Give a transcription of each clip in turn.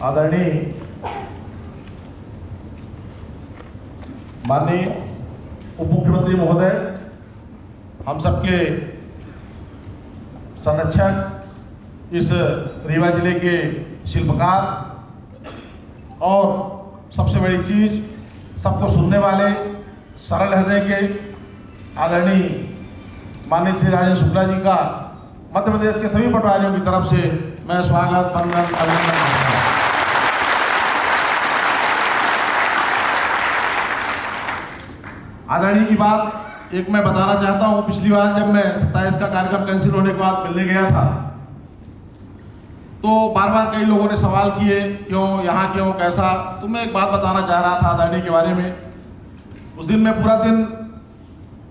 आदरणीय माननीय उप मुख्यमंत्री महोदय, हम सबके संरक्षक, इस रीवा जिले के शिल्पकार और सबसे बड़ी चीज सबको सुनने वाले सरल हृदय के आदरणीय माननीय श्री राजेश शुक्ला जी का मध्य प्रदेश के सभी पटवारियों की तरफ से मैं स्वागत, वंदन, अभिनंदन करता हूं। आदरणीय की बात एक मैं बताना चाहता हूं। पिछली बार जब मैं 27 का कार्यक्रम कैंसिल होने के बाद मिलने गया था तो बार बार कई लोगों ने सवाल किए, क्यों यहाँ, क्यों, कैसा। तो मैं एक बात बताना चाह रहा था आदरणीय के बारे में। उस दिन मैं पूरा दिन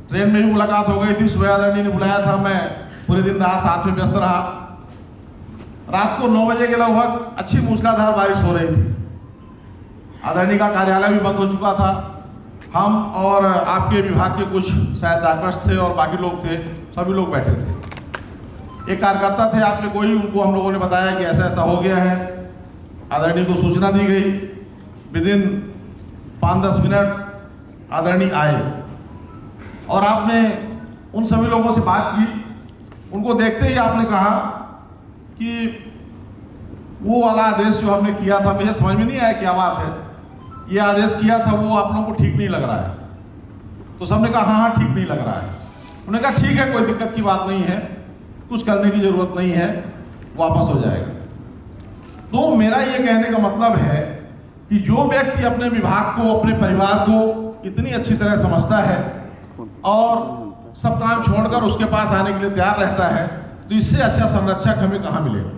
ट्रेन में भी मुलाकात हो गई थी, सुबह आदरणीय ने बुलाया था, मैं पूरे दिन रात साथ में व्यस्त रहा। रात को 9 बजे के लगभग अच्छी मूसलाधार बारिश हो रही थी। आदरणीय का कार्यालय भी बंद हो चुका था। हम और आपके विभाग के कुछ शायद डॉक्टर्स थे और बाकी लोग थे, सभी लोग बैठे थे। एक कार्यकर्ता थे आपके कोई, उनको हम लोगों ने बताया कि ऐसा ऐसा हो गया है। आदरणीय को सूचना दी गई। विदिन 5-10 मिनट आदरणीय आए और आपने उन सभी लोगों से बात की। उनको देखते ही आपने कहा कि वो वाला आदेश जो हमने किया था, मुझे समझ में नहीं आया क्या बात है, ये आदेश किया था वो आप लोगों को ठीक नहीं लग रहा है। तो सबने कहा हाँ ठीक नहीं लग रहा है। उन्होंने कहा ठीक है, कोई दिक्कत की बात नहीं है, कुछ करने की जरूरत नहीं है, वापस हो जाएगा। तो मेरा ये कहने का मतलब है कि जो व्यक्ति अपने विभाग को, अपने परिवार को इतनी अच्छी तरह समझता है और सब काम छोड़कर उसके पास आने के लिए तैयार रहता है, तो इससे अच्छा संरक्षक हमें कहाँ मिलेगा।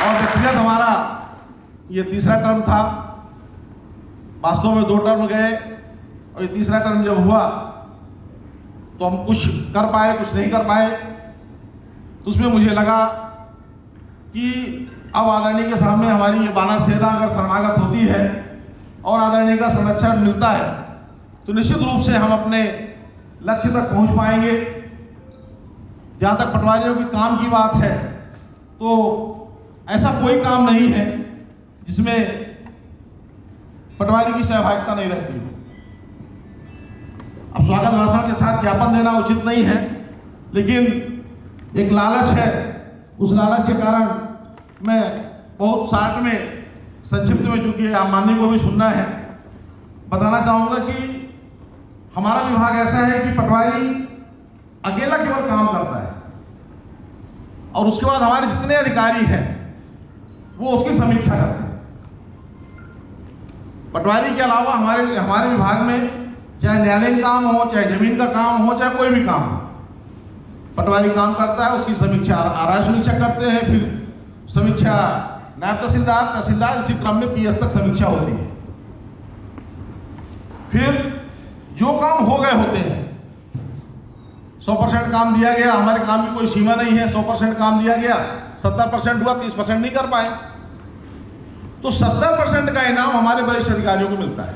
और व्यक्तिगत हमारा ये तीसरा टर्म था। वास्तव में 2 टर्म गए और ये तीसरा टर्म जब हुआ तो हम कुछ कर पाए, कुछ नहीं कर पाए। तो उसमें मुझे लगा कि अब आदरणीय के सामने हमारी ये बानर सेना अगर शरणागत होती है और आदरणीय का संरक्षण मिलता है तो निश्चित रूप से हम अपने लक्ष्य तक पहुंच पाएंगे। जहाँ तक पटवारियों के काम की बात है तो ऐसा कोई काम नहीं है जिसमें पटवारी की सहभागिता नहीं रहती। अब स्वागत भाषण के साथ ज्ञापन देना उचित नहीं है, लेकिन एक लालच है। उस लालच के कारण मैं बहुत शार्ट में, संक्षिप्त में, चूंकि आप माननीय को भी सुनना है, बताना चाहूंगा कि हमारा विभाग ऐसा है कि पटवारी अकेला केवल काम करता है और उसके बाद हमारे जितने अधिकारी हैं वो उसकी समीक्षा करते हैं। पटवारी के अलावा हमारे विभाग में चाहे न्यायालयीन काम हो, चाहे जमीन का काम हो, चाहे कोई भी काम हो, पटवारी काम करता है। उसकी समीक्षा आरआई समीक्षा करते हैं, फिर समीक्षा नायब तहसीलदार, इसी क्रम में पीएस तक समीक्षा होती है। फिर जो काम हो गए होते हैं, 100% काम दिया गया, हमारे काम की कोई सीमा नहीं है, 100% काम दिया गया, 70% हुआ, 30% नहीं कर पाए, तो 70% का इनाम हमारे वरिष्ठ अधिकारियों को मिलता है,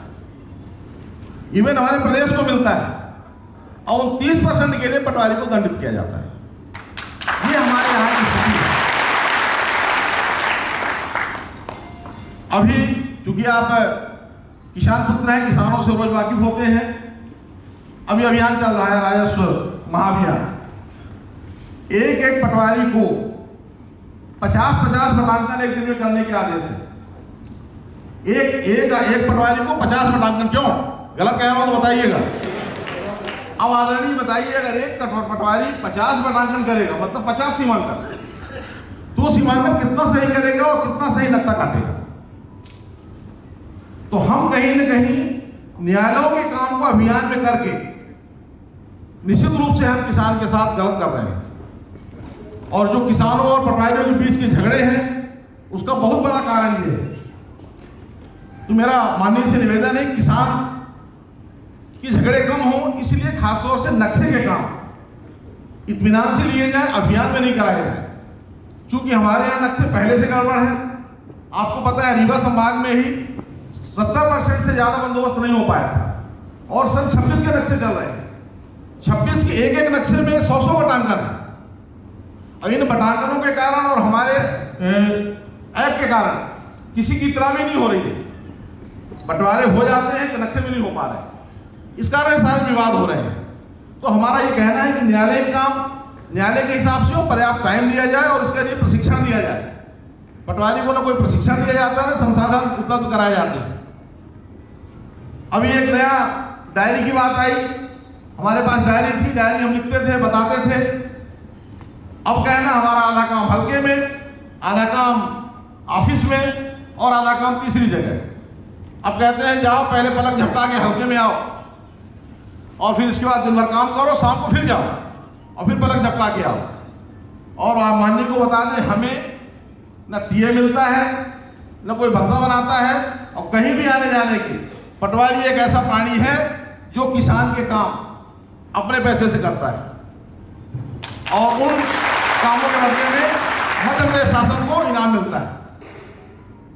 इवन हमारे प्रदेश को मिलता है। और 30% के लिए पटवारी को दंडित किया जाता है। ये हमारे यहाँ की स्थिति है। अभी क्योंकि आप किसान पुत्र हैं, किसानों से रोज वाकिफ होते हैं, अभी अभियान चल रहा है राजस्व महाअभियान। एक पटवारी को 50-50 वटांकन एक दिन में करने के आदेश है। एक पटवारी को 50 वटांकन। क्यों गलत कह रहा हूं तो बताइएगा। अब आदरणीय बताइए, अगर एक पटवारी 50 वटांकन करेगा मतलब 50 सीमांकन, तो सीमांकन कितना सही करेगा और कितना सही नक्शा काटेगा। तो हम कहीं न कहीं न्यायालयों के काम को अभियान में करके निश्चित रूप से हम किसान के साथ गलत कर रहे हैं। और जो किसानों और पटवारियों के बीच के झगड़े हैं उसका बहुत बड़ा कारण ये है। तो मेरा माननीय से निवेदन है, किसान के झगड़े कम हो, इसलिए खासतौर से नक्शे के काम इत्मीनान से लिए जाए, अभियान में नहीं कराए जाए। चूंकि हमारे यहाँ नक्शे पहले से गड़बड़ है। आपको पता है रीवा संभाग में ही 70% से ज्यादा बंदोबस्त नहीं हो पाया था और सन 26 के नक्शे चल रहे हैं। 26 के एक नक्शे में 100 वटांकन है। इन बटाखरों के कारण और हमारे ऐप के कारण किसी की इतला भी नहीं हो रही है। बंटवारे हो जाते हैं, कनेक्शन भी नहीं हो पा रहे, इस कारण सारे विवाद हो रहे हैं। तो हमारा ये कहना है कि न्यायालयिक काम न्यायालय के हिसाब से पर्याप्त टाइम दिया जाए और इसके लिए प्रशिक्षण दिया जाए। पटवारी को ना कोई प्रशिक्षण दिया जाता है, ना संसाधन उपलब्ध कराए जाते हैं। अभी एक नया डायरी की बात आई, हमारे पास डायरी थी, डायरी हम लिखते थे, बताते थे। अब कहना हमारा आधा काम हल्के में, आधा काम ऑफिस में और आधा काम तीसरी जगह। अब कहते हैं जाओ पहले पलक झपटा के हल्के में आओ और फिर इसके बाद दिन भर काम करो, शाम को फिर जाओ और फिर पलक झपटा के आओ। और आप माननीय को बता दें, हमें न टीए मिलता है, न कोई भत्ता बनाता है, और कहीं भी आने जाने की। पटवारी एक ऐसा प्राणी है जो किसान के काम अपने पैसे से करता है और उन कामों के बदले में मध्य प्रदेश शासन को इनाम मिलता है।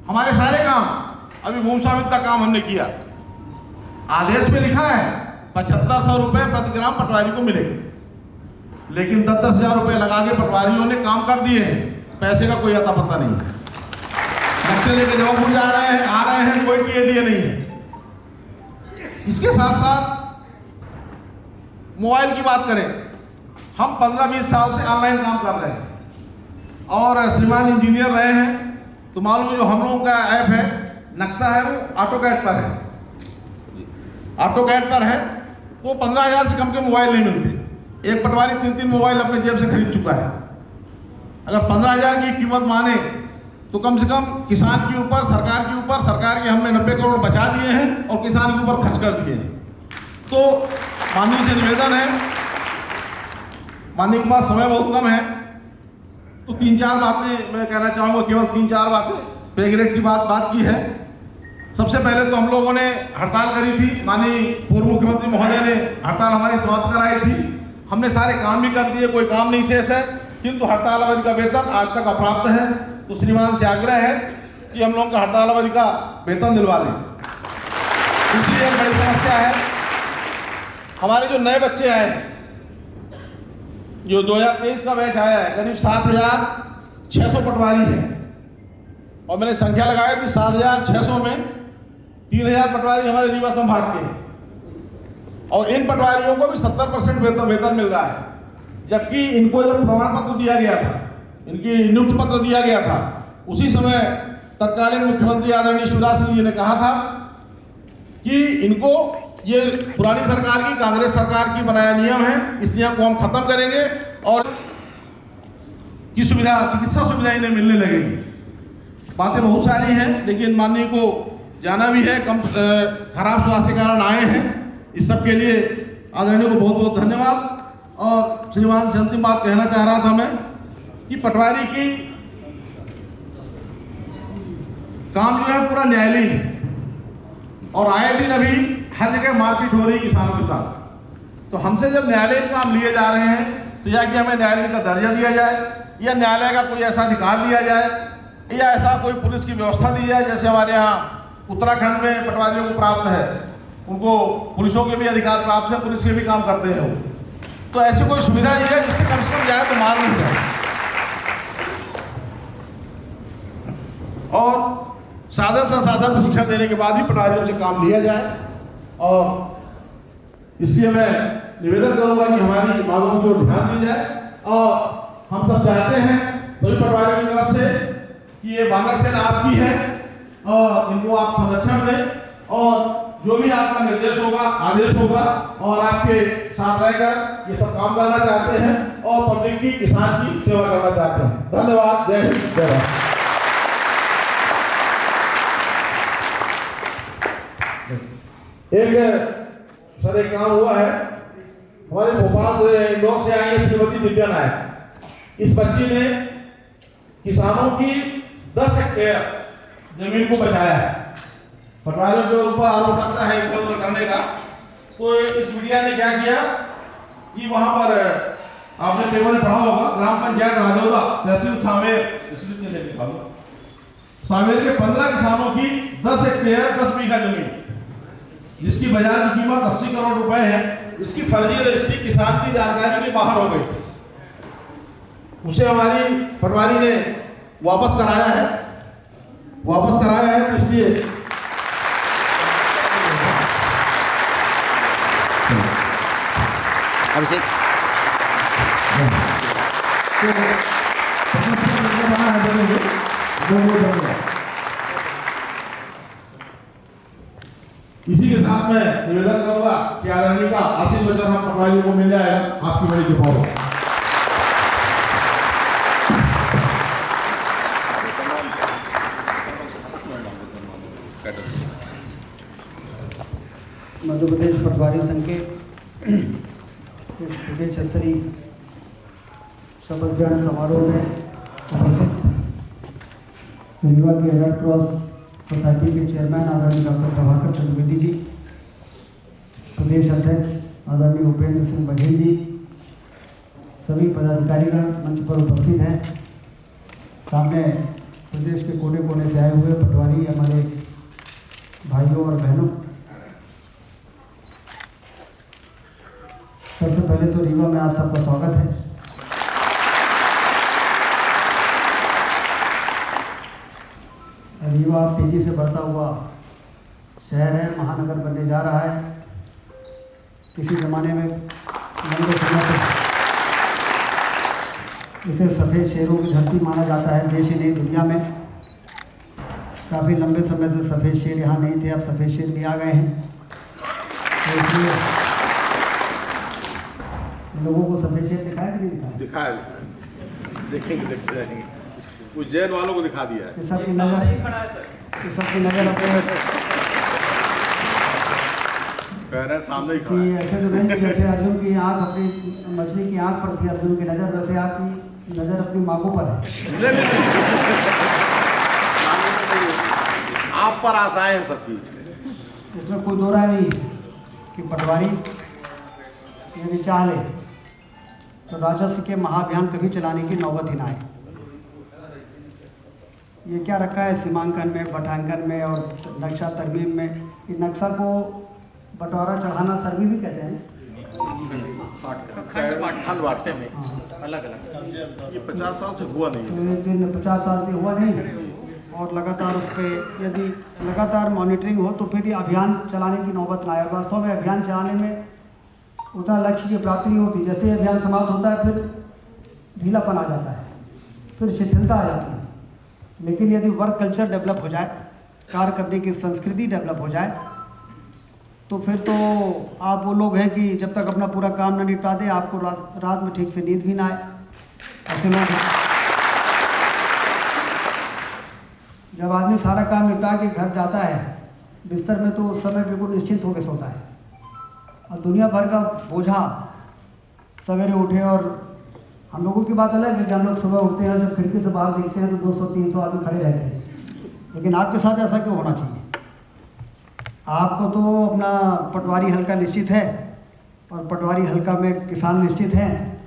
हमारे सारे काम, अभी भूमि स्वामित्व का काम हमने किया, आदेश में लिखा है 7500 रुपये प्रति ग्राम पटवारी को मिलेंगे, लेकिन 10-10 हज़ार रुपये लगा के पटवारियों ने काम कर दिए हैं, पैसे का कोई अता पता नहीं है। नक्शे लेके जबलपुर जा रहे हैं, आ रहे हैं, कोई टीए नहीं है। इसके साथ साथ मोबाइल की बात करें, हम 15-20 साल से ऑनलाइन काम कर रहे हैं और श्रीमान इंजीनियर रहे हैं, तो मालूम जो हम लोगों का ऐप है, नक्शा है, वो ऑटोकैड पर है। ऑटोकैड पर है तो 15,000 से कम के मोबाइल नहीं मिलते। एक पटवारी 3-3 मोबाइल अपने जेब से खरीद चुका है। अगर 15,000 की कीमत माने तो कम से कम किसान के ऊपर, सरकार के हमने 90 करोड़ बचा दिए हैं और किसान के ऊपर खर्च कर दिए हैं। तो माननीय से निवेदन है, माननीय के पास समय बहुत कम है, तो 3-4 बातें मैं कहना चाहूँगा, केवल 3-4 बातें। पे ग्रेड की बात की है। सबसे पहले तो हम लोगों ने हड़ताल करी थी, माननीय पूर्व मुख्यमंत्री महोदय ने हड़ताल हमारी समाप्त कराई थी। हमने सारे काम भी कर दिए, कोई काम नहीं शेष है, किंतु हड़ताल अवधि का वेतन आज तक अप्राप्त है। तो श्रीमान से आग्रह है कि हम लोगों का हड़ताल अवधि का वेतन दिलवा दें। दूसरी एक बड़ी समस्या है, हमारे जो नए बच्चे आए, जो 2023 का बैच आया है, करीब 7,600 पटवारी हैं और मैंने संख्या लगाई थी 7,600 में 3,000 पटवारी हमारे रीवा संभाग के, और इन पटवारियों को भी 70% वेतन मिल रहा है। जबकि इनको जब प्रमाण पत्र दिया गया था, इनकी नियुक्ति पत्र दिया गया था, उसी समय तत्कालीन मुख्यमंत्री आदरणीय शिवराज सिंह जी ने कहा था कि इनको, ये पुरानी सरकार की, कांग्रेस सरकार की बनाया नियम है, इस नियम को हम खत्म करेंगे और की सुविधा, चिकित्सा सुविधा इन्हें मिलने लगेगी। बातें बहुत सारी हैं, लेकिन माननीय को जाना भी है, कम खराब स्वास्थ्य के कारण आए हैं। इस सब के लिए आदरणीय को बहुत बहुत धन्यवाद। और श्रीमान से अंतिम बात कहना चाह रहा था मैं कि पटवारी की काम जो है पूरा न्यायालयीन है और आए दिन अभी हर जगह मारपीट हो रही है किसानों के साथ। तो हमसे जब न्यायालयीन काम लिए जा रहे हैं तो या कि हमें न्यायालय का दर्जा दिया जाए, या न्यायालय का कोई ऐसा अधिकार दिया जाए, या ऐसा कोई पुलिस की व्यवस्था दी जाए जैसे हमारे यहाँ उत्तराखंड में पटवारियों को प्राप्त है, उनको पुलिसों के भी अधिकार प्राप्त है, पुलिस के भी काम करते हैं वो। तो ऐसी कोई सुविधा दी है जिससे कम से कम जाए तो मार नहीं जाए। और साधन संसाधन प्रशिक्षण देने के बाद भी पटवारियों से काम लिया जाए। और इसलिए मैं निवेदन करूंगा कि हमारी मांगों को ध्यान दी जाए। और हम सब चाहते हैं सभी पटवारियों की तरफ से कि ये वानर सेना आपकी है और इनको आप संरक्षण दें, और जो भी आपका निर्देश होगा, आदेश होगा, और आपके साथ रहकर ये सब काम करना चाहते हैं और पब्लिक की, किसान की सेवा करना चाहते हैं। धन्यवाद। जय हिंद, जय भारत। एक काम हुआ है, हमारे भोपाल इंदौर से आई है श्रीमती दिव्या नायक। इस बच्ची ने किसानों की 10 हेक्टेयर जमीन को बचाया है। पटवारियों के ऊपर आरोप लगता है इधर करने का, तो इस मीडिया ने क्या किया कि वहां पर आपने पेपर में पढ़ा होगा, ग्राम पंचायत राजौरा, तहसील सामेर के 15 किसानों की 10 हेक्टेयर 10 बीघा जमीन, जिसकी बाजार की कीमत 80 करोड़ रुपए है, इसकी फर्जी रजिस्ट्री किसान की जानकारी के बाहर हो गई। उसे हमारी पटवारी ने वापस कराया है तो इसलिए अभिषेक इसी के साथ मैं निवेदन करूंगा कि आदरणीय का आशीष वचन हम पटवारियों को मिल जाएगा। आपकी बड़ी कृपा हो। मध्य प्रदेश पटवारी संघ के इस प्रदेश स्तरीय शपथ ग्रहण समारोह में उपस्थित रीवा के रेड क्रॉस सोसाइटी के चेयरमैन आदरणीय डॉक्टर प्रभाकर चतुर्वेदी जी, प्रदेश अध्यक्ष आदरणीय उपेंद्र सिंह बघेल जी, सभी पदाधिकारीगण मंच पर उपस्थित हैं। सामने प्रदेश के कोने कोने से आए हुए पटवारी हमारे भाइयों और बहनों, सबसे पहले तो रीवा में आप सबका स्वागत है। रीवा तेजी से बढ़ता हुआ शहर है, महानगर बनने जा रहा है। किसी ज़माने में लंबे समय से इसे सफ़ेद शेरों की धरती माना जाता है, देश ही नहीं दुनिया में। काफ़ी लंबे समय से सफ़ेद शेर यहाँ नहीं थे, अब सफ़ेद शेर भी आ गए हैं। तो इसलिए लोगों को सफ़ेद शेर दिखाया कि नहीं दिखाया? देखते रहेंगे। उज्जैन वालों को दिखा दिया है। सबकी नज़र अपने सामने ही कि ऐसे तो नहीं कि जैसे अर्जुन की आँख अपनी मछली की आँख पर थी अर्जुन की नज़र, वैसे आपकी नज़र अपनी मांगों पर है। आप पर आशाएं हैं सबकी। इसमें कोई दो राय नहीं कि पटवारी यदि चाह ले तो राजस्व के महाअभियान कभी चलाने की नौबत ही ना आए। ये क्या रखा है सीमांकन में, बटांकन में और नक्शा तरमीम में। कि नक्शा को बंटवारा चढ़ाना तरमीम भी कहते हैं। अलग ये 50 साल से हुआ नहीं है। तो दिन 50 साल से हुआ नहीं और लगातार उस पर यदि लगातार मॉनिटरिंग हो तो फिर ये अभियान चलाने की नौबत ना आए। वास्तव में अभियान चलाने में उतना लक्ष्य की प्राप्ति नहीं होती। जैसे ही अभियान समाप्त होता है फिर ढीलापन आ जाता है, फिर शिथिलता आ जाती है। लेकिन यदि वर्क कल्चर डेवलप हो जाए, कार्य करने की संस्कृति डेवलप हो जाए, तो फिर तो आप वो लोग हैं कि जब तक अपना पूरा काम न निपटा दे आपको रात में ठीक से नींद भी ना आए। ऐसे लोग हैं। जब आदमी सारा काम निपटा के घर जाता है बिस्तर में तो उस समय बिल्कुल निश्चिंत होकर सोता है और दुनिया भर का बोझा सवेरे उठे। और हम लोगों की बात अलग है कि हम लोग सुबह उठते हैं और जब खिड़की से बाहर देखते हैं तो 200-300 आदमी खड़े रहते हैं। लेकिन आपके साथ ऐसा क्यों होना चाहिए? आपको तो अपना पटवारी हल्का निश्चित है और पटवारी हल्का में किसान निश्चित हैं,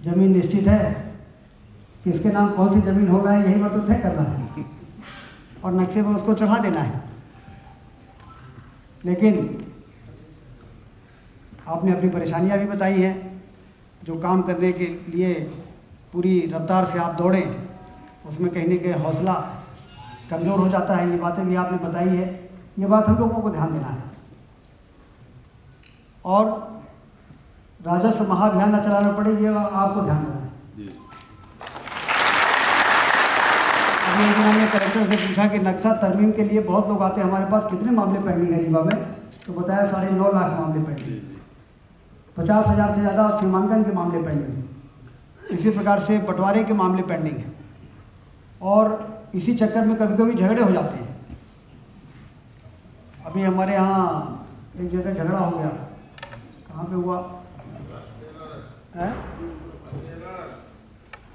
ज़मीन निश्चित है, किसके नाम कौन सी ज़मीन होगा यही मतलब तय करना है और नक्शे में उसको चढ़ा देना है। लेकिन आपने अपनी परेशानियां भी बताई हैं। जो काम करने के लिए पूरी रफ्तार से आप दौड़ें उसमें कहीं न कहीं हौसला कमज़ोर हो जाता है। ये बातें भी आपने बताई है। ये बात हम लोगों को ध्यान देना है और राजस्व महाअभियान न चलाना पड़े ये आपको ध्यान देना है। अभी एक दिन हमने कलेक्टर से पूछा कि नक्शा तरमीम के लिए बहुत लोग आते हैं हमारे पास, कितने मामले पेंडिंग है रीवा में? तो बताया 9.5 लाख मामले पेंडिंग, 50,000 से ज़्यादा सीमांकन के मामले पेंडिंग हैं। इसी प्रकार से बंटवारे के मामले पेंडिंग हैं और इसी चक्कर में कभी कभी झगड़े हो जाते हैं। अभी हमारे यहाँ एक जगह झगड़ा हो गया, कहाँ पे हुआ है?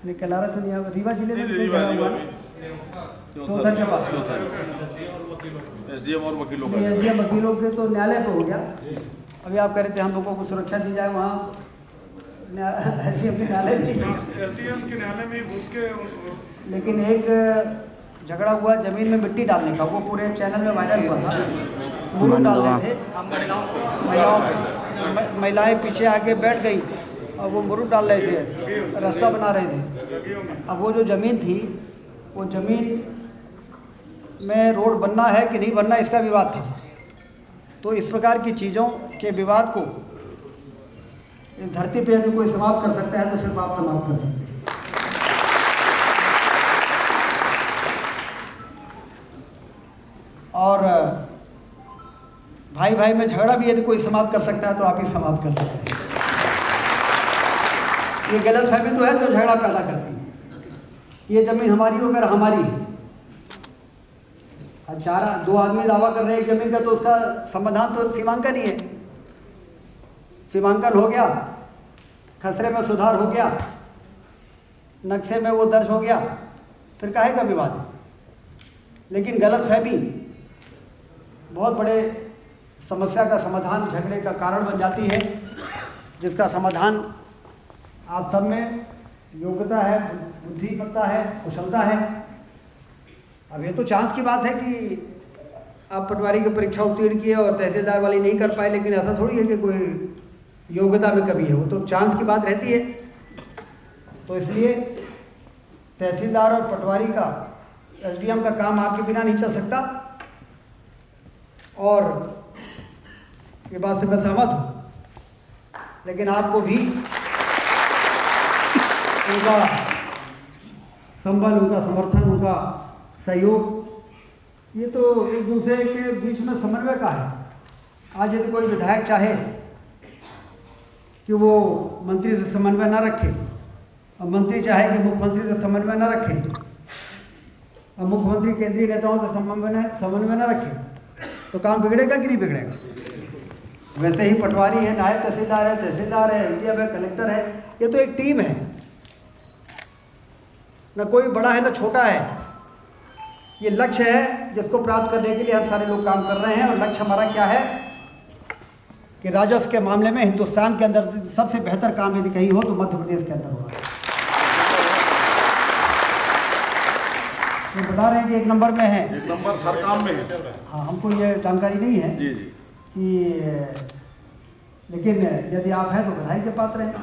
नहीं कलारा से नहीं, रीवा जिले में झगड़ा हुआ चौथर के पास। एसडीएम और वकीलों के तो न्यायालय पे हो गया। अभी आप कह रहे थे हम लोगों को सुरक्षा दी जाए, वहाँ एसडीएम के न्यायालय में घुस के। लेकिन एक झगड़ा हुआ ज़मीन में मिट्टी डालने का, वो पूरे चैनल में वायरल हुआ था। वो लोग डाल रहे थे, महिलाएं पीछे आके बैठ गई और वो मुरुक डाल रहे थे, रास्ता बना रहे थे। अब वो जो ज़मीन थी, वो ज़मीन में रोड बनना है कि नहीं बनना, इसका विवाद था। तो इस प्रकार की चीज़ों के विवाद को इस धरती पे यदि कोई समाप्त कर सकता है तो सिर्फ आप समाप्त कर सकते हैं। और भाई भाई में झगड़ा भी यदि कोई समाप्त कर सकता है तो आप ही समाप्त कर सकते हैं। ये गलतफहमी तो है जो झगड़ा पैदा करती है। ये ज़मीन हमारी होकर हमारी है, दो आदमी दावा कर रहे हैं एक ज़मीन का, तो उसका समाधान तो सीमांकन ही है। सीमांकन हो गया, खसरे में सुधार हो गया, नक्शे में वो दर्ज हो गया, फिर काहे का विवाद है। लेकिन गलतफहमी बहुत बड़े समस्या का समाधान, झगड़े का कारण बन जाती है, जिसका समाधान आप सब में योग्यता है, बुद्धिमत्ता है, कुशलता है। अब ये तो चांस की बात है कि आप पटवारी की परीक्षा उत्तीर्ण किए और तहसीलदार वाली नहीं कर पाए, लेकिन ऐसा थोड़ी है कि कोई योग्यता में कमी है, वो तो चांस की बात रहती है। तो इसलिए तहसीलदार और पटवारी का, एसडीएम का काम आपके बिना नहीं चल सकता। और ये बात से मैं सहमत हूँ, लेकिन आपको भी उनका संबल, उनका समर्थन, उनका सहयोग, ये तो एक दूसरे के बीच में समन्वय का है। आज यदि कोई विधायक चाहे कि वो मंत्री से समन्वय ना रखे, और मंत्री चाहे कि मुख्यमंत्री से समन्वय ना रखे, और मुख्यमंत्री केंद्रीय नेताओं से समन्वय ना रखे, तो काम बिगड़ेगा कि नहीं बिगड़ेगा। वैसे ही पटवारी है, नायब तहसीलदार है, एसडीएम है, कलेक्टर है, ये तो एक टीम है, न कोई बड़ा है न छोटा है। ये लक्ष्य है जिसको प्राप्त करने के लिए हम सारे लोग काम कर रहे हैं। और लक्ष्य हमारा क्या है कि राजस्व के मामले में हिंदुस्तान के अंदर सबसे बेहतर काम यदि कहीं हो तो मध्य प्रदेश के अंदर होगा। तो बता रहे हैं कि 1 नंबर में है, 1 नंबर हर काम में है। हाँ, हमको ये जानकारी नहीं है जी कि, लेकिन यदि आप हैं तो बधाई के पात्र हैं।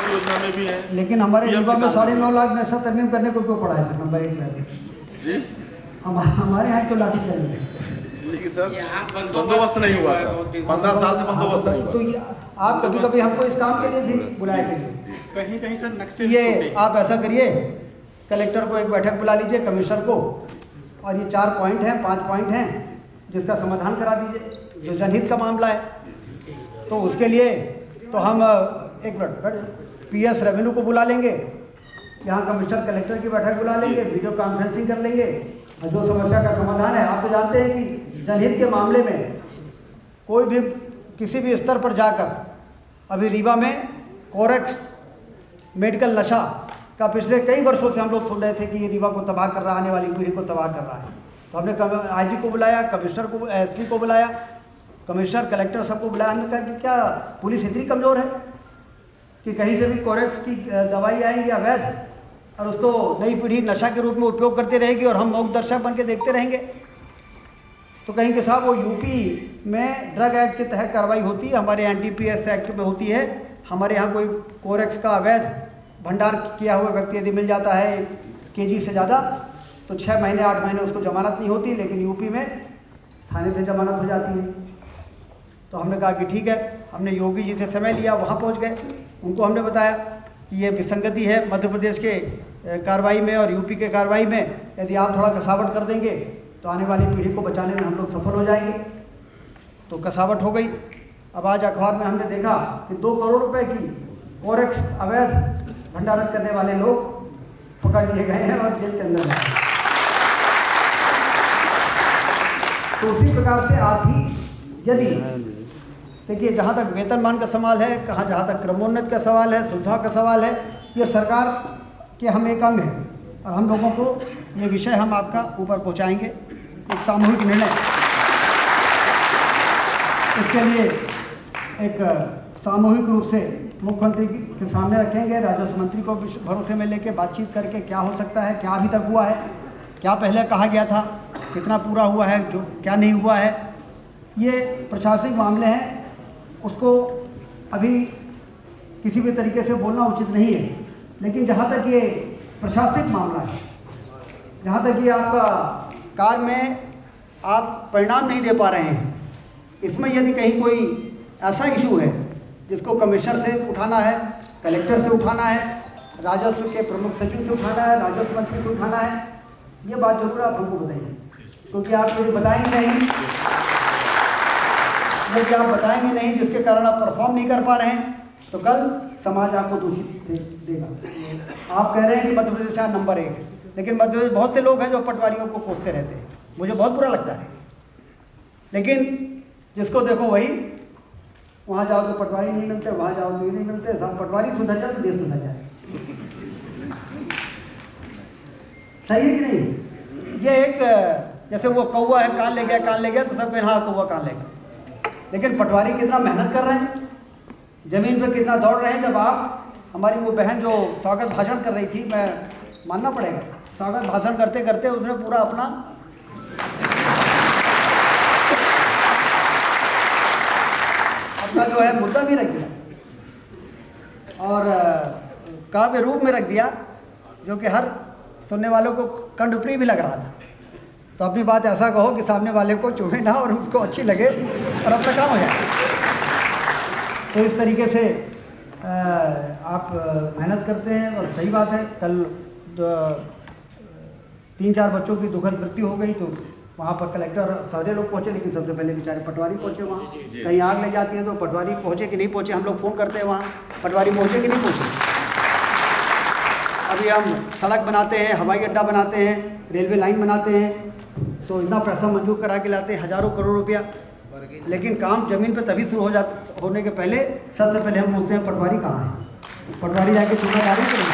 योजना में भी है। लेकिन हमारे रीवा में 9.5 लाख में सब तरमीम करने को क्यों पड़ा है नंबर 1 में? जी, हमारे यहाँ क्यों लाठी चल इसलिए सर बंदोबस्त नहीं हुआ सर, 15 साल से बंदोबस्त नहीं हुआ। तो आप कभी कभी हमको इस काम के लिए भी बुलाया करिए। कहीं कहीं सर नक्शे ये आप ऐसा करिए, कलेक्टर को एक बैठक बुला लीजिए, कमिश्नर को, और ये 4 पॉइंट हैं, 5 पॉइंट हैं, जिसका समाधान करा दीजिए, जो जनहित का मामला है। तो उसके लिए तो हम 1 मिनट PS रेवेन्यू को बुला लेंगे, यहाँ कमिश्नर कलेक्टर की बैठक बुला लेंगे, वीडियो कॉन्फ्रेंसिंग कर लेंगे, और जो समस्या का समाधान है। आप तो जानते हैं कि जनहित के मामले में कोई भी किसी भी स्तर पर जाकर, अभी रीवा में कोरेक्स मेडिकल नशा का पिछले कई वर्षों से हम लोग सुन रहे थे कि ये रीवा को तबाह कर रहा है, आने वाली पीढ़ी को तबाह कर रहा है। तो हमने IG को बुलाया, कमिश्नर को, SP को बुलाया, कमिश्नर कलेक्टर सबको बुलाया। हमने कहा कि क्या पुलिस इतनी कमज़ोर है कि कहीं से भी कोरेक्स की दवाई आएगी अवैध, और उसको नई पीढ़ी नशा के रूप में उपयोग करती रहेगी और हम मौक दर्शक बन के देखते रहेंगे। तो कहीं के साहब वो यूपी में ड्रग एक्ट के तहत कार्रवाई होती है, हमारे यहाँ NDPS एक्ट में होती है। हमारे यहाँ कोई कोरेक्स का अवैध भंडार किया हुआ व्यक्ति यदि मिल जाता है 1 kg से ज़्यादा, तो 6 महीने 8 महीने उसको जमानत नहीं होती, लेकिन यूपी में थाने से जमानत हो जाती है। तो हमने कहा कि ठीक है, हमने योगी जी से समय लिया, वहाँ पहुँच गए, उनको हमने बताया कि ये विसंगति है मध्य प्रदेश के कार्रवाई में और यूपी के कार्रवाई में। यदि आप थोड़ा कसावट कर देंगे तो आने वाली पीढ़ी को बचाने में हम लोग सफल हो जाएंगे। तो कसावट हो गई। अब आज अखबार में हमने देखा कि 2 करोड़ रुपए की कोरेक्स अवैध भंडारण करने वाले लोग पकड़ लिए गए हैं और जेल के अंदर हैं। तो उसी प्रकार से आप भी यदि देखिए, जहाँ तक वेतनमान का सवाल है, जहाँ तक क्रमोन्नत का सवाल है, सुविधा का सवाल है, ये सरकार के हम एक अंग हैं और हम लोगों को ये विषय हम आपका ऊपर पहुँचाएंगे, एक सामूहिक निर्णय। इसके लिए एक सामूहिक रूप से मुख्यमंत्री के सामने रखेंगे, राजस्व मंत्री को भरोसे में लेके बातचीत करके क्या हो सकता है, क्या अभी तक हुआ है, क्या पहले कहा गया था, कितना पूरा हुआ है, जो क्या नहीं हुआ है। ये प्रशासनिक मामले हैं, उसको अभी किसी भी तरीके से बोलना उचित नहीं है, लेकिन जहाँ तक ये प्रशासनिक मामला है, जहाँ तक ये आपका कार्य में आप परिणाम नहीं दे पा रहे हैं, इसमें यदि कहीं कोई ऐसा इशू है जिसको कमिश्नर से उठाना है, कलेक्टर से उठाना है, राजस्व के प्रमुख सचिव से उठाना है, राजस्व मंत्री से उठाना है, ये बात जरूर आप हमको बताइए, क्योंकि आप मुझे बताएंगे नहीं, यदि आप बताएंगे नहीं जिसके कारण आप परफॉर्म नहीं कर पा रहे हैं तो कल समाज आपको दोषी देगा। आप कह रहे हैं कि मध्य प्रदेश यहाँ नंबर 1, लेकिन मध्य प्रदेश बहुत से लोग हैं जो पटवारियों को कोसते रहते हैं, मुझे बहुत बुरा लगता है। लेकिन जिसको देखो वही, वहाँ जाओ तो पटवारी नहीं मिलते, वहाँ जाओ तो ये नहीं मिलते, सब पटवारी सुधर जाए तो देश सुधर जाए। सही है कि नहीं? ये एक जैसे वो कौवा है, कान ले गया तो सब हाँ कौवा कान ले गया, लेकिन पटवारी कितना मेहनत कर रहे हैं, जमीन पे कितना दौड़ रहे हैं। जब आप हमारी वो बहन जो स्वागत भाषण कर रही थी, मैं मानना पड़ेगा, स्वागत भाषण करते करते उसने पूरा अपना जो है मुद्दा भी रख दिया और काव्य रूप में रख दिया, जो कि हर सुनने वालों को कंठप्रिय भी लग रहा था। तो अपनी बात ऐसा कहो कि सामने वाले को चुभे ना और उसको अच्छी लगे और अपना काम हो जाए। तो इस तरीके से आप मेहनत करते हैं और सही बात है। कल 3-4 बच्चों की दुखद मृत्यु हो गई, तो वहाँ पर कलेक्टर सारे लोग पहुँचे, लेकिन सबसे पहले बेचारे पटवारी पहुँचे वहाँ। कहीं आग लग जाती है तो पटवारी पहुँचे कि नहीं पहुँचे, हम लोग फ़ोन करते हैं वहाँ, पटवारी पहुँचे कि नहीं पहुँचे। अभी हम सड़क बनाते हैं, हवाई अड्डा बनाते हैं, रेलवे लाइन बनाते हैं, तो इतना पैसा मंजूर करा के लाते हैं, हज़ारों करोड़ रुपया, लेकिन काम ज़मीन पे तभी शुरू होने के पहले सबसे पहले हम पूछते हैं पटवारी कहाँ है। पटवारी जाके चूना डाल दिया,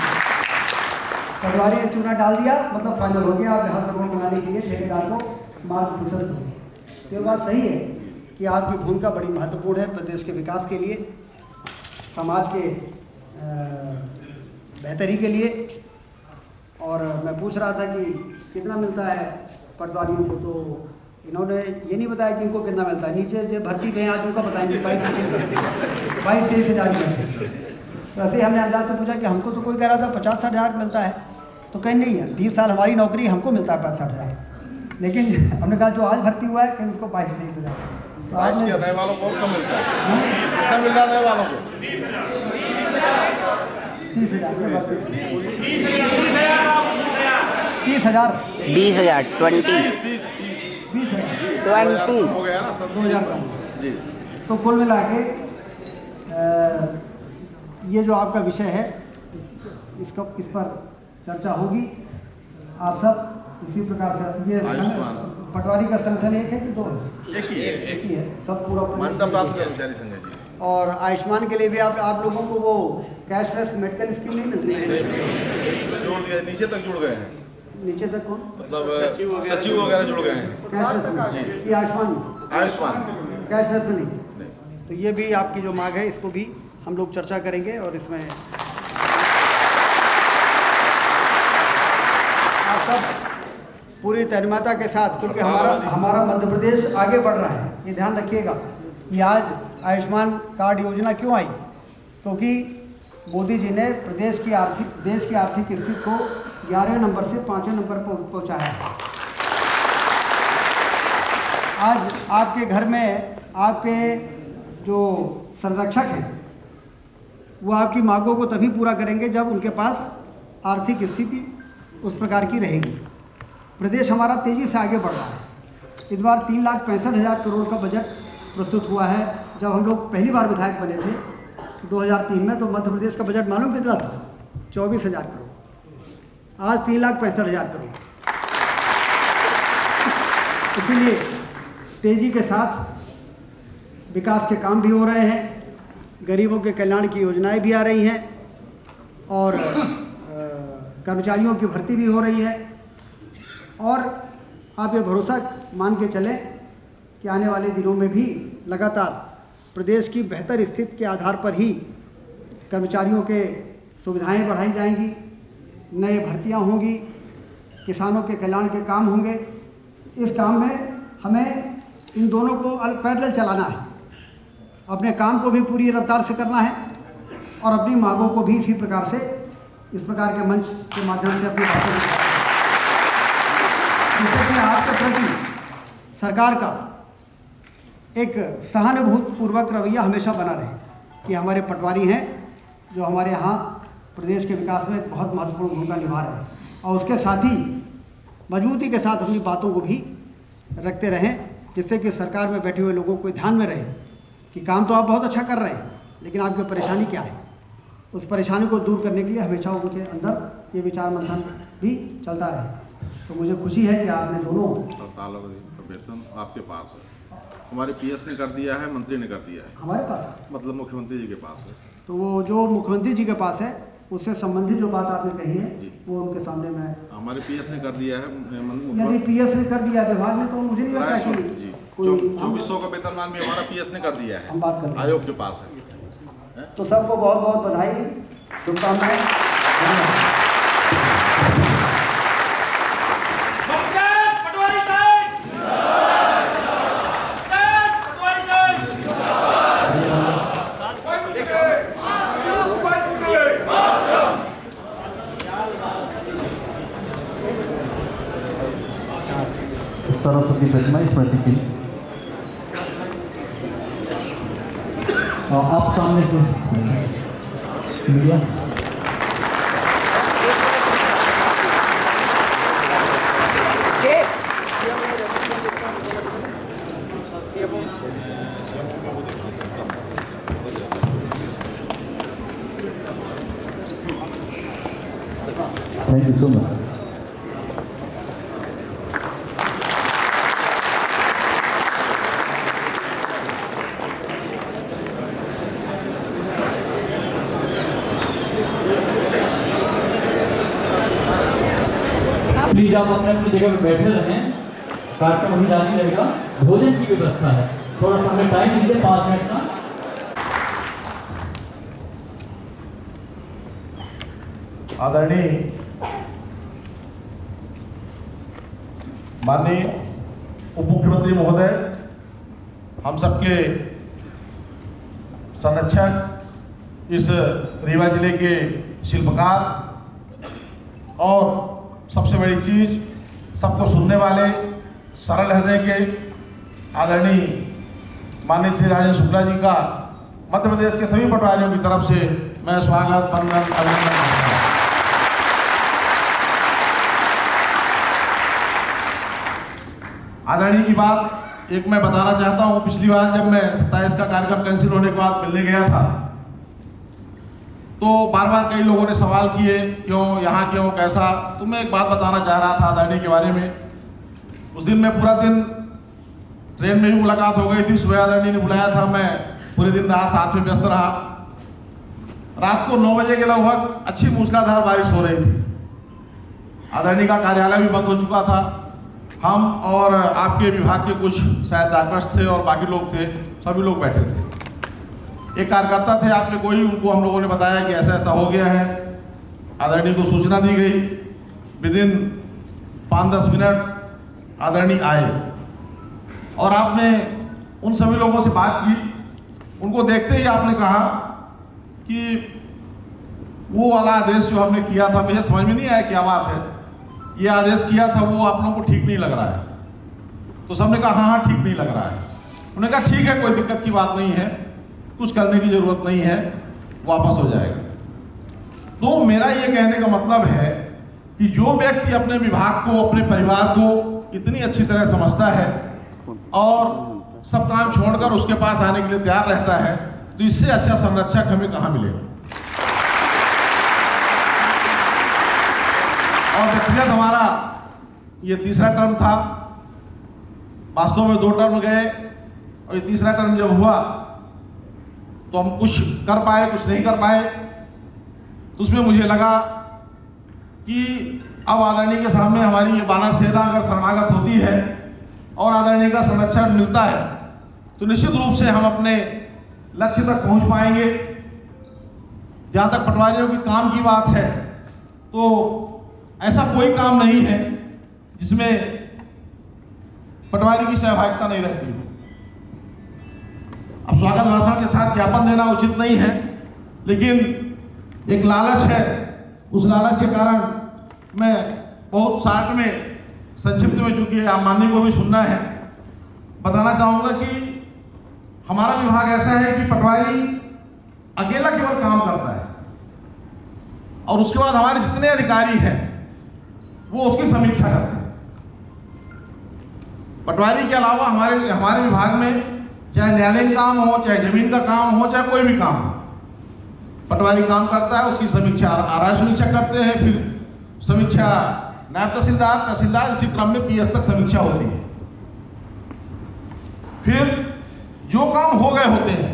पटवारी ने चूना डाल दिया मतलब फाइनल हो गया, आप जहाँ से रोड बनाने के लिए ठेकेदार को मार्ग प्रशस्त हो गया। तो ये बात सही है कि आपकी भूमिका बड़ी महत्वपूर्ण है प्रदेश के विकास के लिए, समाज के बेहतरी के लिए। और मैं पूछ रहा था कि कितना मिलता है पटवारियों को, तो इन्होंने ये नहीं बताया कि इनको कितना मिलता है। नीचे जो भर्ती पे आज उनका बताएंगे 22-23 हज़ार मिलते हैं। तो ऐसे ही हमने अंदाज से पूछा कि हमको तो कोई कह रहा था 50-60 हज़ार मिलता है, तो कहीं नहीं है, 20 साल हमारी नौकरी, हमको मिलता है 65-60 हज़ार। लेकिन हमने कहा जो आज भर्ती हुआ है कि उसको 22-23 हज़ार। तो आज नए वालों को कम मिलता है, कितना मिल रहा है नए वालों को? 30,000 20 हो गया ना, 2,000 कम जी। तो कुल मिला के ये जो आपका विषय है इस पर चर्चा होगी। आप सब इसी प्रकार से, ये पटवारी का संगठन एक है कि दो? एक ही है, सब पूरा मान्यता प्राप्त कर्मचारी संघ है। और आयुष्मान के लिए भी आप लोगों को वो कैशलेस मेडिकल स्कीम नहीं मिलती है? जोड़ दिया, नीचे तक जुड़ गए हैं। नीचे तक कौन? मतलब सचिव वगैरह जुड़ गए हैं कैशलेस में? आयुष्मान कैशलेस में नहीं। तो ये भी आपकी जो मांग है इसको भी हम लोग चर्चा करेंगे और इसमें आप सब पूरी तन्मयता के साथ, क्योंकि हमारा मध्य प्रदेश आगे बढ़ रहा है। ये ध्यान रखिएगा कि आज आयुष्मान कार्ड योजना क्यों आई, क्योंकि मोदी जी ने देश की आर्थिक स्थिति को 11वें नंबर से 5वें नंबर पर पहुँचाया है। आज आपके घर में आपके जो संरक्षक हैं वो आपकी मांगों को तभी पूरा करेंगे जब उनके पास आर्थिक स्थिति उस प्रकार की रहेगी। प्रदेश हमारा तेज़ी से आगे बढ़ रहा है। इस बार 3,65,000 करोड़ का बजट प्रस्तुत हुआ है। जब हम लोग पहली बार विधायक बने थे 2003 में, तो मध्य प्रदेश का बजट मालूम कितना था? 24,000 करोड़। आज 3,65,000 करोड़। इसीलिए तेज़ी के साथ विकास के काम भी हो रहे हैं, गरीबों के कल्याण की योजनाएं भी आ रही हैं और कर्मचारियों की भर्ती भी हो रही है। और आप ये भरोसा मान के चलें कि आने वाले दिनों में भी लगातार प्रदेश की बेहतर स्थिति के आधार पर ही कर्मचारियों के सुविधाएं बढ़ाई जाएंगी, नए भर्तियां होंगी, किसानों के कल्याण के काम होंगे। इस काम में हमें इन दोनों को पैरेलल चलाना है अपने काम को भी पूरी रफ्तार से करना है और अपनी मांगों को भी इसी प्रकार से, इस प्रकार के मंच के माध्यम से अपनी बातों को, जिससे कि आपके प्रति सरकार का एक सहानुभूतिपूर्वक रवैया हमेशा बना रहे कि हमारे पटवारी हैं जो हमारे यहाँ प्रदेश के विकास में एक बहुत महत्वपूर्ण भूमिका निभा रहे हैं, और उसके साथ ही मजबूती के साथ अपनी बातों को भी रखते रहें, जिससे कि सरकार में बैठे हुए लोगों को ध्यान में रहे कि काम तो आप बहुत अच्छा कर रहे हैं, लेकिन आपकी परेशानी क्या है। उस परेशानी को दूर करने के लिए हमेशा उनके अंदर ये विचार मंथन भी चलता रहे। तो मुझे खुशी है कि आपने दोनों वेतन आपके पास है, हमारे पीएस ने कर दिया है, मंत्री ने कर दिया है, हमारे पास है, मतलब मुख्यमंत्री जी के पास है। तो वो जो मुख्यमंत्री जी के पास है उससे संबंधित जो बात आपने कही है वो उनके सामने में हमारे पीएस ने कर दिया है। यदि पीएस ने कर दिया विभाग ने, तो मुझे नहीं लगता कि 2400 का वेतनमान भी हमारा पीएस ने कर दिया है, हम बात कर आयोग के पास है। तो सबको बहुत बहुत बधाई, शुभकामनाएं। सरस्वती प्रतिमा स्मृति की आप सामने से media thank you so much. Please आप अपने अपनी जगह पर बैठे रहें, कार्यक्रम अभी जारी रहेगा। भोजन की व्यवस्था है, थोड़ा सा हमें टाइम दीजिए 5 मिनट का। आदरणीय माननीय उप मुख्यमंत्री महोदय, हम सबके संरक्षक, इस रीवा जिले के शिल्पकार और सबसे बड़ी चीज सबको सुनने वाले सरल हृदय के आदरणीय माननीय श्री राजेंद्र शुक्ला जी का मध्य प्रदेश के सभी पटवारियों की तरफ से मैं स्वागत, वंदन, अभिनंदन करता हूं। आदरणीय की बात एक मैं बताना चाहता हूं। पिछली बार जब मैं 27 का कार्यक्रम कैंसिल होने के बाद मिलने गया था तो बार बार कई लोगों ने सवाल किए, क्यों यहाँ, क्यों, कैसा। तो मैं एक बात बताना चाह रहा था आदरणीय के बारे में। उस दिन मैं पूरा दिन ट्रेन में भी मुलाकात हो गई थी, सुबह आदरणीय ने बुलाया था, मैं पूरे दिन रात साथ में व्यस्त रहा। रात को 9 बजे के लगभग अच्छी मूसलाधार बारिश हो रही थी। आदरणीय का कार्यालय भी बंद हो चुका था। हम और आपके विभाग के कुछ शायद डॉक्टर्स थे और बाकी लोग थे, सभी लोग बैठे थे। एक कार्यकर्ता थे आपके कोई, उनको हम लोगों ने बताया कि ऐसा ऐसा हो गया है। आदरणीय को सूचना दी गई। विदिन 5-10 मिनट आदरणीय आए और आपने उन सभी लोगों से बात की। उनको देखते ही आपने कहा कि वो वाला आदेश जो हमने किया था, मुझे समझ में नहीं आया क्या बात है, ये आदेश किया था वो आप लोगों को ठीक नहीं लग रहा है। तो सबने कहा हाँ हाँ ठीक नहीं लग रहा है। उन्होंने कहा ठीक है, कोई दिक्कत की बात नहीं है, कुछ करने की जरूरत नहीं है, वापस हो जाएगा। तो मेरा ये कहने का मतलब है कि जो व्यक्ति अपने विभाग को, अपने परिवार को इतनी अच्छी तरह समझता है और सब काम छोड़कर उसके पास आने के लिए तैयार रहता है, तो इससे अच्छा संरक्षक हमें कहाँ मिलेगा। और व्यक्तिगत हमारा ये तीसरा टर्म था। वास्तव में 2 टर्म गए और ये तीसरा टर्म जब हुआ तो हम कुछ कर पाए, कुछ नहीं कर पाए। तो उसमें मुझे लगा कि अब आदरणीय के सामने हमारी ये वानर सेना अगर शरणागत होती है और आदरणीय का संरक्षण मिलता है तो निश्चित रूप से हम अपने लक्ष्य तक पहुंच पाएंगे। जहाँ तक पटवारियों के काम की बात है तो ऐसा कोई काम नहीं है जिसमें पटवारी की सहभागिता नहीं रहती। अब स्वागत भाषण के साथ ज्ञापन देना उचित नहीं है, लेकिन एक लालच है, उस लालच के कारण मैं बहुत शार्ट में, संक्षिप्त में, चूंकि आप माननीय को भी सुनना है, बताना चाहूँगा कि हमारा विभाग ऐसा है कि पटवारी अकेला केवल काम करता है और उसके बाद हमारे जितने अधिकारी हैं वो उसकी समीक्षा करते हैं। पटवारी के अलावा हमारे विभाग में चाहे न्यायालयीन काम हो, चाहे जमीन का काम हो, चाहे कोई भी काम हो, पटवारी काम करता है, उसकी समीक्षा आरआई समीक्षा करते हैं, फिर समीक्षा नायब तहसीलदार, इसी क्रम में पीएस तक समीक्षा होती है। फिर जो काम हो गए होते हैं,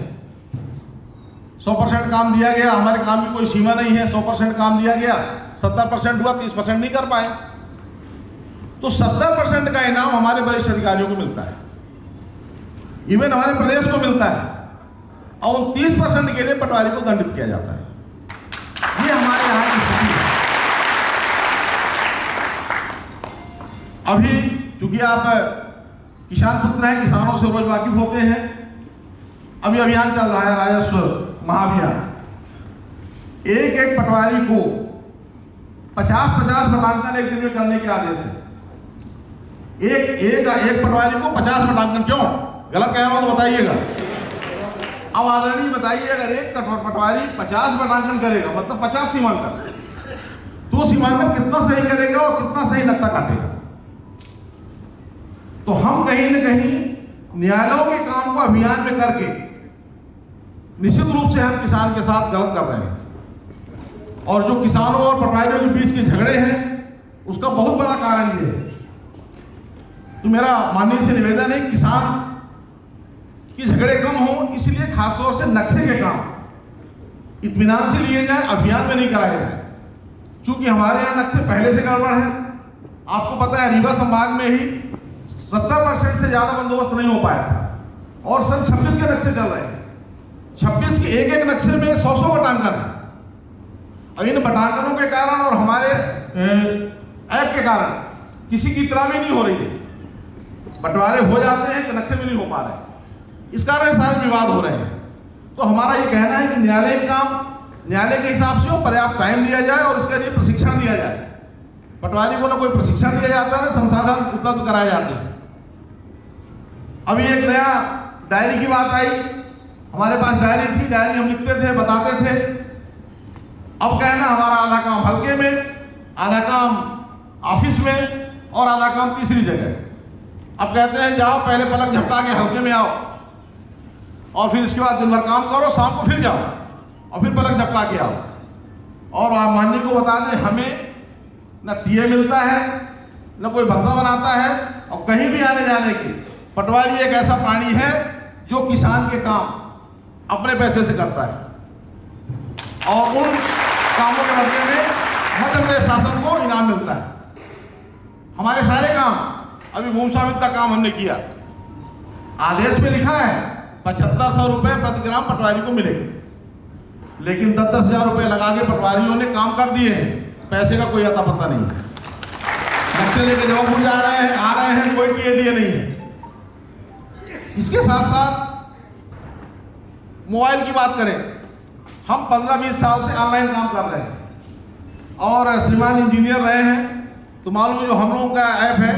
100% काम दिया गया, हमारे काम की कोई सीमा नहीं है, 100% काम दिया गया, 70% हुआ, 30% नहीं कर पाए, तो 70% का इनाम हमारे वरिष्ठ अधिकारियों को मिलता है, इवन हमारे प्रदेश को मिलता है, और 30% के लिए पटवारी को दंडित किया जाता है। ये हमारे यहाँ की स्थिति है। अभी क्योंकि आप किसान पुत्र हैं, किसानों से रोज वाकिफ होते हैं, अभी अभियान चल रहा है राजस्व महाअभियान। एक पटवारी को 50-50 बटांकन एक दिन में करने के आदेश है। एक पटवारी को 50 बटांकन, क्यों गलत कह रहा हूं तो बताइएगा। अब आदरणीय बताइए, अगर एक पटवारी 50 बटांकन करेगा मतलब 50 सीमांकन, तो सीमांकन कितना सही करेगा और कितना सही नक्शा काटेगा। तो हम कहीं न कहीं न्यायालयों के काम को अभियान में करके निश्चित रूप से हम किसान के साथ गलत कर रहे हैं, और जो किसानों और पटवारियों के बीच के झगड़े हैं उसका बहुत बड़ा कारण ये है। तो मेरा माननीय से निवेदन है, किसान के झगड़े कम हो, इसलिए खासतौर से नक्शे के काम इत्मीनान से लिए जाए, अभियान में नहीं कराए जाए। चूंकि हमारे यहाँ नक्शे पहले से गड़बड़ है, आपको पता है रीवा संभाग में ही 70% से ज्यादा बंदोबस्त नहीं हो पाया था, और सन 26 के नक्शे चल रहे हैं। 26 के एक नक्शे में 100 बटांकन है। इन बटांकनों के कारण और हमारे ऐप के कारण किसी की इतरामी नहीं हो रही है, बंटवारे हो जाते हैं कि नक्शे में नहीं हो पा रहे, इस कारण सारे विवाद हो रहे हैं। तो हमारा ये कहना है कि न्यायालय काम न्यायालय के हिसाब से हो, पर्याप्त टाइम दिया जाए और इसके लिए प्रशिक्षण दिया जाए। पटवारी को ना कोई प्रशिक्षण दिया जाता है, ना संसाधन उपलब्ध कराए जाते हैं। अभी एक नया डायरी की बात आई, हमारे पास डायरी थी, डायरी हम लिखते थे, बताते थे। अब कहना हमारा आधा काम हल्के में, आधा काम ऑफिस में और आधा काम तीसरी जगह। अब कहते हैं जाओ पहले पलक झपटा के हल्के में आओ और फिर इसके बाद दिन भर काम करो, शाम को फिर जाओ और फिर पलक झपटा के आओ। और आप माननीय को बता दें, हमें न टीए मिलता है, न कोई भत्ता बनाता है, और कहीं भी आने जाने की पटवारी एक ऐसा प्राणी है जो किसान के काम अपने पैसे से करता है, और उन कामों के बदले में मध्य प्रदेश शासन को इनाम मिलता है। हमारे सारे काम, अभी भूमि स्वामित्व का काम हमने किया, आदेश में लिखा है 7500 रुपये प्रति ग्राम पटवारी को मिलेंगे, लेकिन 10-10 हजार रुपये लगा के पटवारियों ने काम कर दिए हैं, पैसे का कोई अता पता नहीं है। नक्शे लेके जवाब जा रहे हैं, आ रहे हैं, कोई टीए नहीं है। इसके साथ साथ मोबाइल की बात करें, हम 15-20 साल से ऑनलाइन काम कर रहे हैं, और श्रीमान इंजीनियर रहे हैं, तो मालूम जो हम लोगों का ऐप है,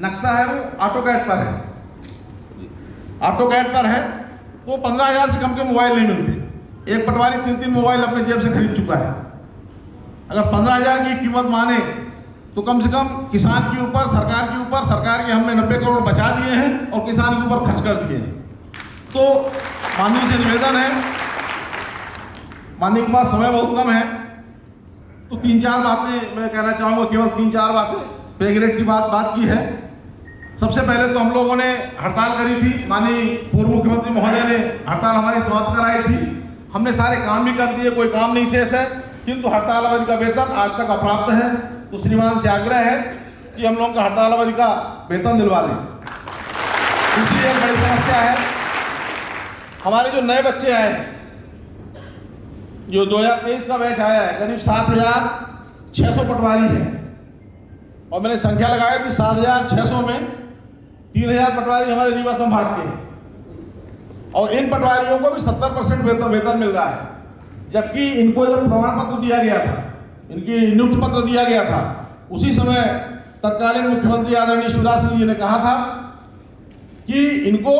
नक्शा है, वो ऑटोकैड पर है। ऑटोकैड पर है तो 15,000 से कम के मोबाइल नहीं मिलते। एक पटवारी 3-3 मोबाइल अपने जेब से खरीद चुका है। अगर 15,000 की कीमत माने तो कम से कम किसान के ऊपर, सरकार के ऊपर, सरकार के हमने 90 करोड़ बचा दिए हैं और किसान के ऊपर खर्च कर दिए हैं। तो माननीय से निवेदन है, माननीय के पास समय बहुत कम है, तो 3-4 बातें मैं कहना चाहूँगा, केवल 3-4 बातें। पे ग्रेड की बात की है। सबसे पहले तो हम लोगों ने हड़ताल करी थी, माननीय पूर्व मुख्यमंत्री महोदय ने हड़ताल हमारी समाप्त कराई थी। हमने सारे काम भी कर दिए, कोई काम नहीं शेष है, किंतु हड़ताल अवधि का वेतन आज तक अप्राप्त है। तो श्रीमान से आग्रह है कि हम लोगों का हड़ताल अवधि का वेतन दिलवा दें। दूसरी एक बड़ी समस्या है, हमारे जो नए बच्चे आए, जो 2023 का बैच आया है, करीब 7,600 पटवारी है, और मैंने संख्या लगाई थी 7,600 में 3,000 पटवारी हमारे रीवा संभाग के। और इन पटवारियों को भी 70% वेतन मिल रहा है, जबकि इनको जब प्रमाण पत्र दिया गया था, इनकी नियुक्ति पत्र दिया गया था, उसी समय तत्कालीन मुख्यमंत्री आदरणीय शिवराज सिंह जी ने कहा था कि इनको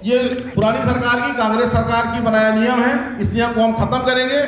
ये पुरानी सरकार की, कांग्रेस सरकार की बनाया नियम है, इस नियम को हम खत्म करेंगे